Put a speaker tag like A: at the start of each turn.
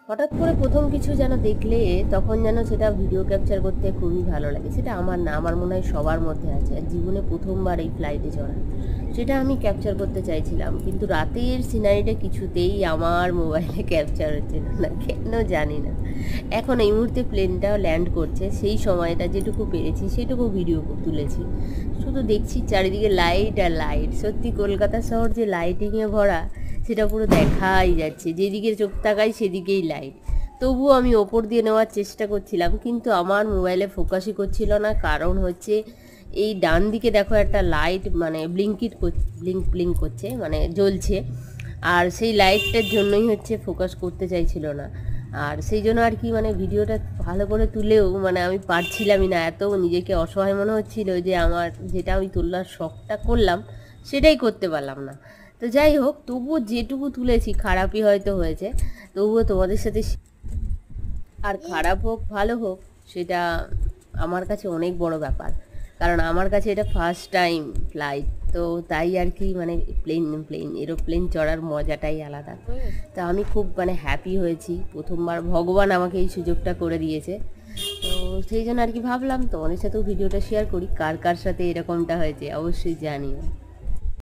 A: হঠাৎ করে প্রথম কিছু যেন দেখলে তখন যেন সেটা ভিডিও ক্যাপচার করতে খুবই ভালো লাগে। সেটা আমার না, আমার মনে হয় সবার মধ্যে আছে। আর জীবনে প্রথমবার এই ফ্লাইটে চড়া, সেটা আমি ক্যাপচার করতে চাইছিলাম, কিন্তু রাতের সিনারিটা কিছুতেই আমার মোবাইলে ক্যাপচার হচ্ছিল না, কেন জানি না। এখন এই মুহূর্তে প্লেনটা ল্যান্ড করছে, সেই সময়টা যেটুকু পেরেছি সেটুকু ভিডিও তুলেছি। শুধু দেখছি চারিদিকে লাইট আর লাইট। সত্যি কলকাতা শহর যে লাইটিংয়ে ভরা সেটা পুরো দেখাই যাচ্ছে, যেদিকে চোখ তাকাই সেদিকেই লাইট। তবুও আমি ওপর দিয়ে নেওয়ার চেষ্টা করছিলাম, কিন্তু আমার মোবাইলে ফোকাসই করছিল না। কারণ হচ্ছে এই ডান দিকে দেখো একটা লাইট মানে ব্লিঙ্ক করছে, মানে জ্বলছে। আর সেই লাইটটার জন্যই হচ্ছে ফোকাস করতে চাইছিল না। আর সেই জন্য আর কি, মানে ভিডিওটা ভালো করে তুলেও মানে আমি পারছিলামই না। এত নিজেকে অসহায় মনে হচ্ছিল যে আমার যেটা আমি তোলার শখটা করলাম সেটাই করতে পারলাম না। তো যাই হোক, তবুও যেটুকু তুলেছি খারাপই হয়তো হয়েছে, তবুও তোমাদের সাথে আর খারাপ হোক ভালো হোক সেটা আমার কাছে অনেক বড় ব্যাপার। কারণ আমার কাছে এটা ফার্স্ট টাইম ফ্লাইট, তো তাই আর কি, মানে এরোপ্লেন চড়ার মজাটাই আলাদা। তো আমি খুব মানে হ্যাপি হয়েছি, প্রথমবার ভগবান আমাকে এই সুযোগটা করে দিয়েছে। তো সেই জন্য আর কি ভাবলাম তোমাদের সাথেও ভিডিওটা শেয়ার করি, কার কার সাথে এরকমটা হয়েছে অবশ্যই জানিও।